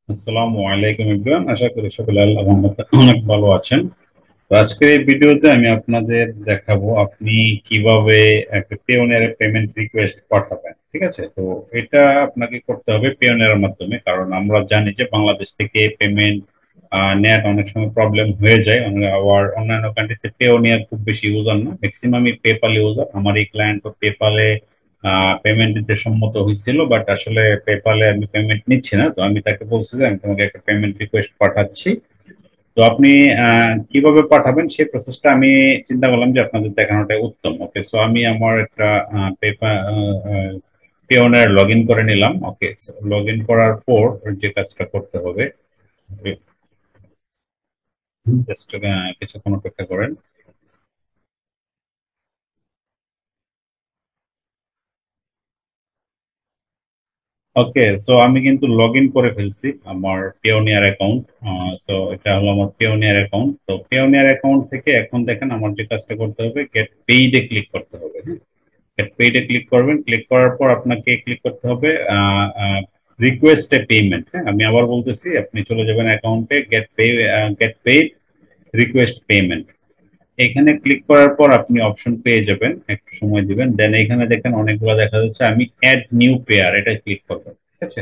আসসালামু আলাইকুম এভরিওয়ান, আশা করি সকলে আল্লাহর রহমতে অনেক ভালো আছেন। তো আজকের এই ভিডিওতে আমি আপনাদের দেখাবো আপনি কিভাবে একটা পেওনিয়ার পেমেন্ট রিকোয়েস্ট পাঠাবেন। ঠিক আছে, তো এটা আপনাকে করতে হবে পেওনিয়ার মাধ্যমে, কারণ আমরা জানি যে বাংলাদেশ থেকে পেমেন্ট নেট অনেক সময় প্রবলেম হয়ে যায়। আবার অন্যান্য কান্ট্রিতে পেওনিয়ার খুব বেশি ইউজার না, ম্যাক্সিমামই পেপাল ইউজার। আমার এই ক্লায়েন্ট পেপালে পেমেন্ট দিতে সম্মত হয়েছিল, বাট আসলে পেপালে আমি পেমেন্ট নিচ্ছি না। তো আমি তাকে বলছি যে আমি তোমাকে একটা পেমেন্ট রিকোয়েস্ট পাঠাচ্ছি। তো আপনি কিভাবে পাঠাবেন সেই প্রসেসটা আমি চিন্তা করলাম যে আপনাদের দেখানোটাই উত্তম। ওকে, সো আমি আমার একটা পেপার পেওনার লগ ইন করে নিলাম। ওকে, লগ ইন করার পর যে কাজটা করতে হবে, জাস্ট কিছুক্ষণ অপেক্ষা করেন। ওকে, সো আমি কিন্তু লগ ইন করে ফেলছি আমার পেওনিয়ার অ্যাকাউন্ট। সো এটা হলো আমার পেওনিয়ার অ্যাকাউন্ট। তো পেওনিয়ার অ্যাকাউন্ট থেকে এখন দেখেন আমার যে কাজটা করতে হবে, গেট পেইডে ক্লিক করতে হবে। গেট পেইডে ক্লিক করবেন। ক্লিক করার পর আপনাকে ক্লিক করতে হবে রিকোয়েস্ট এ পেমেন্ট। হ্যাঁ, আমি আবার বলতেছি, আপনি চলে যাবেন অ্যাকাউন্টে, গেট পেইড রিকোয়েস্ট পেমেন্ট। এখানে ক্লিক করার পর আপনি অপশন পেয়ে যাবেন, একটু সময় দিবেন। দেন এখানে দেখেন অনেকগুলো দেখা যাচ্ছে, আমি অ্যাড নিউ পেয়ার এটা ক্লিক করবেন। ঠিক আছে,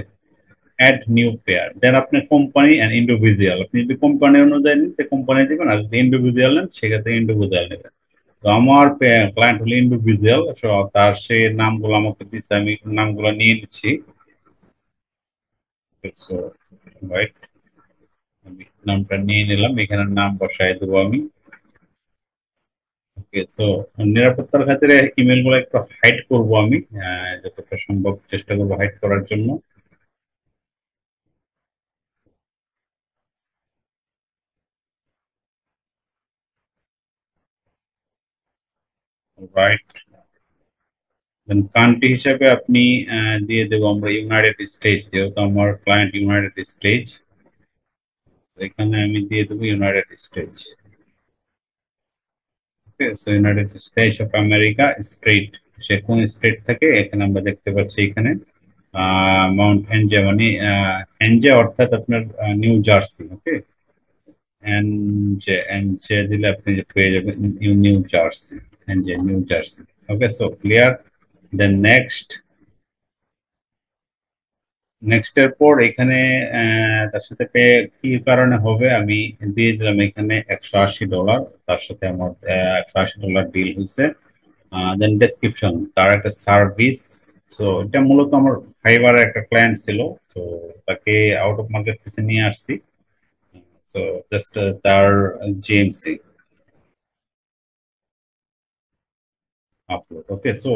অ্যাড নিউ পেয়ার। দেন আপনি কোম্পানি অ্যান্ড ইন্ডিভিজুয়াল, আপনি যদি কোম্পানি অনুযায়ী নেন তো কোম্পানি দিবেন, আর যদি ইন্ডিভিজুয়াল নেন সেক্ষেত্রে ইন্ডিভিজুয়াল নেবেন। তো আমার ক্লায়েন্ট হলো ইন্ডিভিজুয়াল, তার সে নামগুলো আমাকে দিচ্ছে, আমি নামগুলো নিয়ে নিচ্ছি। সো রাইট, আমি নামটা নিয়ে নিলাম, এখানে নাম বসায় দেবো আমি। ওকে, সো নিরাপত্তার খাতিরে ইমেল গুলো একটু হাইড করব আমি, যতটা সম্ভব চেষ্টা করবো হাইড করার জন্য। রাইট, দেন কান্ট্রি হিসাবে আপনি দিয়ে দেবো আমরা ইউনাইটেড স্টেটস, যেহেতু আমার ক্লায়েন্ট ইউনাইটেড স্টেটস, এখানে আমি দিয়ে দেবো United States. Okay, so United States of America state, সে কোন স্টেট থেকে এখানে আমরা দেখতে পাচ্ছি, এখানে মাউন্ট এনজে, মানে এনজে অর্থাৎ আপনার New Jersey. Okay, NJ NJ দিলে আপনি যে পেয়ে যাবেন New New Jersey, NJ New Jersey. Okay, so clear. Then next, next এর পর এখানে তার সাথে পে কি কারণে হবে আমি দিয়ে দিলাম এখানে $180। তার সাথে আমার $180 ডিল হয়েছে। দেন ডেসক্রিপশন, তার একটা সার্ভিস। সো এটা মূলত আমার ফাইবারের একটা ক্লায়েন্ট ছিল। তো তাকে আউট অফ মার্কেট থেকে নিয়ে আসছি। সো জাস্ট তার জিএমসি আপলোড। ওকে, সো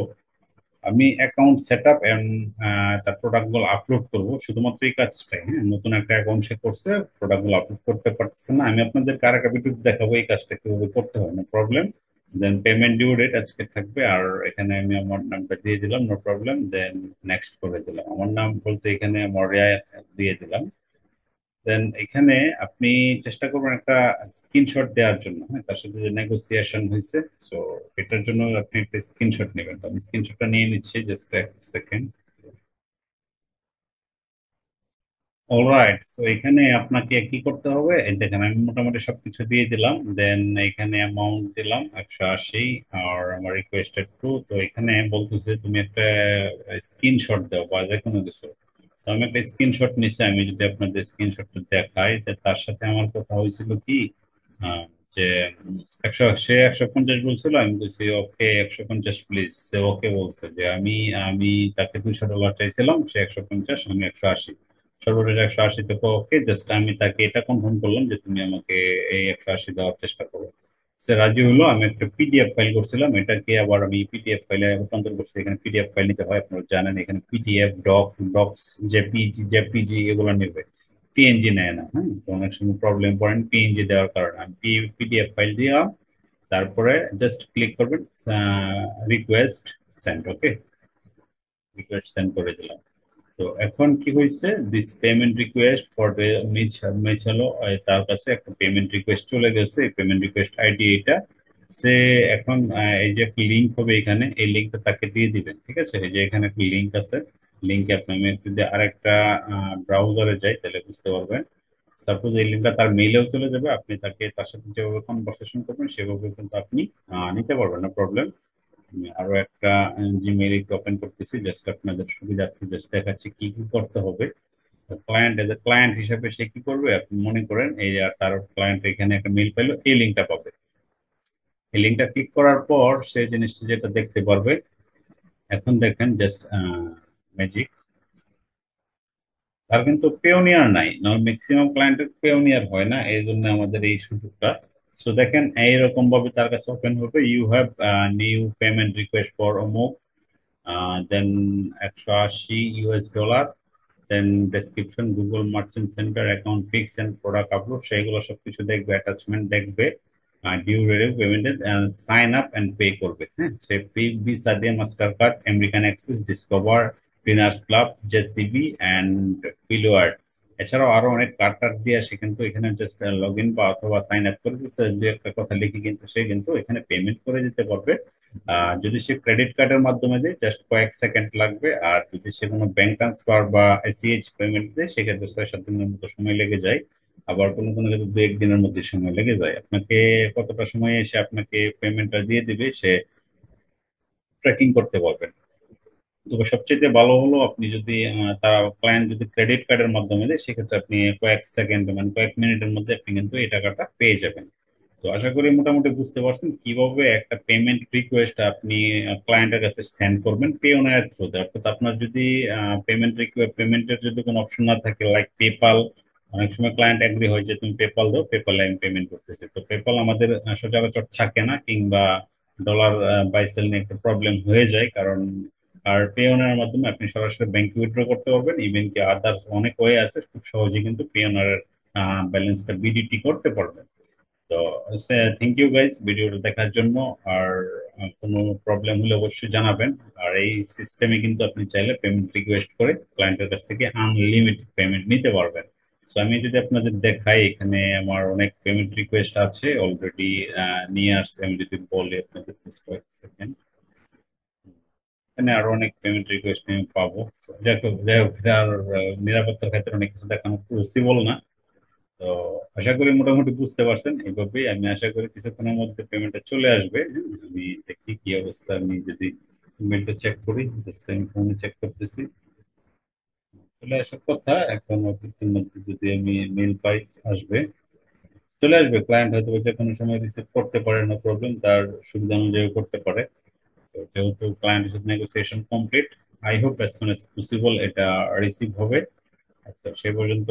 আমি অ্যাকাউন্ট সেট আপ এন্ড তার প্রোডাক্ট গুলো আপলোড করবো, শুধুমাত্র এই কাজটাই। হ্যাঁ, নতুন একটা অ্যাকাউন্ট সে করছে, প্রোডাক্ট গুলো আপলোড করতে পারতেছে না। আমি আপনাদের আরেকটা ভিডিও দেখাবো এই কাজটা কিভাবে করতে হয়, নো প্রবলেম। দেন পেমেন্ট ডিউ ডেট আজকে থাকবে, আর এখানে আমি আমার নামটা দিয়ে দিলাম, নো প্রবলেম। দেন নেক্সট করে দিলাম, আমার নাম বলতে এখানে মরিয়া দিয়ে দিলাম। দেন এখানে আপনি চেষ্টা করবেন একটা স্ক্রিনশট দেওয়ার জন্য। হ্যাঁ, তার সাথে যে নেগোসিয়েশন হয়েছে, সো এটার জন্য আপনি একটা স্ক্রিনশট নেবেন। তো আমি স্ক্রিনশটটা নিয়ে নিচ্ছি, জাস্ট এক সেকেন্ড। অলরাইট, সো এখানে আপনাকে কি করতে হবে, এই দেখেন আমি মোটামুটি সবকিছু দিয়ে দিলাম। দেন এখানে অ্যামাউন্ট দিলাম 180, আর আমার রিকোয়েস্টেড টু। তো এখানে বলতেছে তুমি একটা স্ক্রিনশট দাও বা যে কোনো কিছু। তো আমি একটা স্ক্রিনশট নিচ্ছি, আমি যদি আপনাদের স্ক্রিনশটটা দেখাই, যে তার সাথে আমার কথা হয়েছিল কি, আহ, যে 150 বলছিল, আমি বলছি ওকে 150 প্লিজ। সে ওকে বলছে যে আমি আমি তাকে $200 চাইছিলাম, সে 150, আমি 180, সর্বশেষ 180 থেকে ওকে। জাস্ট আমি তাকে এটা কনফার্ম করলাম যে তুমি আমাকে এই 180 দেওয়ার চেষ্টা করো। সে রাজি হলো। আমি একটা পিডিএফ ফাইল করছিলাম, এটাকে আবার আমি পিডিএফ ফাইলে রূপান্তর করছি। এখানে পিডিএফ ফাইল নিতে হয়, আপনারা জানেন। এখানে পিডিএফ, ডক্স, জেপিজি এগুলো নেবে, পিএনজি নেয় না। হ্যাঁ, তো অনেক সময় প্রবলেম পড়েন পিএনজি দেওয়ার কারণে। আমি পিডিএফ ফাইল দিলাম, তারপরে জাস্ট ক্লিক করবেন request send. Okay, request send করে দিলাম। তো এখন কি হয়েছে, this payment request for the মিচ মিচ হলো, তার কাছে একটা পেমেন্ট রিকোয়েস্ট চলে গেছে। এই পেমেন্ট রিকোয়েস্ট আইডি এটা। সে এখন এই যে লিঙ্ক হবে এখানে, এই লিঙ্কটা তাকে দিয়ে দিবেন। ঠিক আছে, এই যে এখানে একটা লিঙ্ক আছে, লিঙ্কে আমি যদি আরেকটা ব্রাউজারে যাই তাহলে বুঝতে পারবেন। সাপোজ এই লিঙ্কটা তার মেইলেও চলে যাবে, আপনি তার সাথে যেভাবে কনভারসেশন করবেন সেভাবে কিন্তু আপনি নিতে পারবেন, না প্রবলেম। আমি আরো একটা জিমেইল একটু ওপেন করতেছি, জাস্ট আপনাদের সুবিধার্থে জাস্ট দেখাচ্ছি কি কি করতে হবে। ক্লায়েন্ট এজ এ ক্লায়েন্ট হিসেবে সে কি করবে, আপনি মনে করেন এই যে তার ক্লায়েন্ট এখানে একটা মেইল পেলো, এই লিঙ্কটা পাবে। এই লিঙ্কটা ক্লিক করার পর সেই জিনিসটা যেটা দেখতে পারবে, এখন দেখেন জাস্ট ম্যাজিক, তার কিন্তু পেওনিয়ার নাই, ম্যাক্সিমাম ক্লায়েন্টের পেওনিয়ার হয় না, এই জন্য আমাদের এই সুযোগটা। সো দেখেন এইরকম ভাবে তার কাছে ওপেন হবে, you have new payment request for অমুক, then $180, then description Google Merchant Center account fix and product upload, সেইগুলো সবকিছু দেখবে, অ্যাটাচমেন্ট দেখবে, due radio paymented, sign up and pay করবে। হ্যাঁ, সে পে ভিসা দিয়ে, Mastercard, American Express, Discover, Diners Club, JCB and পিলোয়ার্ড, এছাড়াও আরো অনেক কার্ড টার্ড দিয়ে সে কিন্তু এখানে জাস্ট লগ ইন বা অথবা সাইন আপ করে দিচ্ছে, দু একটা কথা লিখে কিন্তু সে কিন্তু এখানে পেমেন্ট করে দিতে পারবে। যদি সে ক্রেডিট কার্ডের মাধ্যমে দেয় জাস্ট কয়েক সেকেন্ড লাগবে, আর যদি সে কোনো ব্যাংক ট্রান্সফার বা এসিএইচ পেমেন্ট দেয় সেক্ষেত্রে 6-7 দিনের মতো সময় লেগে যায়। আবার কোনো কোনো ক্ষেত্রে 2-1 দিনের মধ্যে সময় লেগে যায়। আপনাকে কতটা সময় এসে আপনাকে পেমেন্টটা দিয়ে দিবে সে ট্র্যাকিং করতে পারবেন। তবে সবচেয়ে ভালো হলো আপনি যদি তারা ক্লায়েন্ট যদি ক্রেডিট কার্ডের মাধ্যমে দেয় সেক্ষেত্রে আপনি কয়েক সেকেন্ড মানে কয়েক মিনিটের মধ্যে আপনি কিন্তু এই টাকাটা পেয়ে যাবেন। তো আশা করি মোটামুটি বুঝতে পারছেন কিভাবে একটা পেমেন্ট রিকোয়েস্ট আপনি ক্লায়েন্টের কাছে সেন্ড করবেন পেওনার থ্রুতে। অর্থাৎ আপনার যদি পেমেন্টের যদি কোনো অপশন না থাকে লাইক পেপাল, অনেক সময় ক্লায়েন্ট এগ্রি হয় যে তুমি পেপাল দাও, পেপালে আমি পেমেন্ট করতেছি, তো পেপাল আমাদের সচরাচর থাকে না, কিংবা ডলার বাইসেল নিয়ে একটা প্রবলেম হয়ে যায়, কারণ আর পেওনার মাধ্যমে আপনি সরাসরি ব্যাংকে উইথড্র করতে পারবেন, ইভেন কি আদার্স অনেক ওয়ে আছে, খুব সহজে কিন্তু পেওনার ব্যালেন্সটা বিডিটি করতে পারবেন। তো থ্যাংক ইউ গাইস ভিডিওটা দেখার জন্য। আর কোনো প্রবলেম হলে অবশ্যই জানাবেন। আর এই সিস্টেমে কিন্তু আপনি চাইলে পেমেন্ট রিকোয়েস্ট করে ক্লায়েন্টের কাছ থেকে আনলিমিটেড পেমেন্ট নিতে পারবেন। তো আমি যদি আপনাদের দেখাই, এখানে আমার অনেক পেমেন্ট রিকোয়েস্ট আছে অলরেডি নিয়ে আসছে, আমি যদি বলি আপনাদের সেকেন্ড, এখানে আরো অনেক পেমেন্ট রিকোয়েস্ট আমি পাবো। So, যাই হোক, এটা আর নিরাপত্তার ক্ষেত্রে অনেক কিছু দেখানো পসিবল না। তো আশা করি মোটামুটি বুঝতে পারছেন, এইভাবেই আমি আশা করি কিছুক্ষণের মধ্যে পেমেন্টটা চলে আসবে। হ্যাঁ, আমি দেখি কি অবস্থা, আমি যদি ইমেলটা চেক করি, জাস্ট আমি ফোনে চেক করতেছি, চলে আসার কথা এখন, কিছুর মধ্যে যদি আমি মেল পাই আসবে, চলে আসবে। ক্লায়েন্ট হয়তো যে কোনো সময় রিসিভ করতে পারে, না প্রবলেম, তার সুবিধা অনুযায়ী করতে পারে। তো যেহেতু ক্লায়েন্টের সাথে negotiation complete, I hope as soon as possible এটা রিসিভ হবে। আচ্ছা, সে পর্যন্ত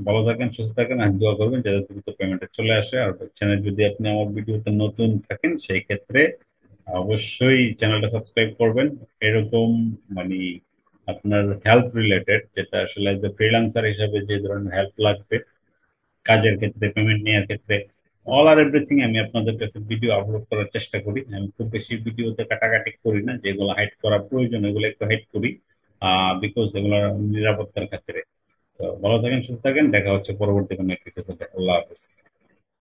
ভালো থাকেন, সুস্থ থাকেন, আর দোয়া করবেন যাতে দ্রুত পেমেন্টটা চলে আসে। আর চ্যানেল যদি আপনি আমার ভিডিওতে নতুন থাকেন সেই ক্ষেত্রে অবশ্যই চ্যানেলটা সাবস্ক্রাইব করবেন। এরকম মানে আপনার হেল্প রিলেটেড, যেটা আসলে এজ এ ফ্রিল্যান্সার হিসাবে যে ধরনের হেল্প লাগবে কাজের ক্ষেত্রে, পেমেন্ট নেওয়ার ক্ষেত্রে, অল আর এভরিথিং আমি আপনাদের কাছে ভিডিও আপলোড করার চেষ্টা করি। আমি খুব বেশি ভিডিওতে কাটাকাটি করি না, যেগুলো হাইড করা প্রয়োজন এগুলো একটু হাইড করি, বিকজ এগুলো নিরাপত্তার ক্ষেত্রে। তো ভালো থাকেন, সুস্থ থাকেন, দেখা হচ্ছে পরবর্তী কোনো এপিসোডে। আল্লাহ হাফেজ।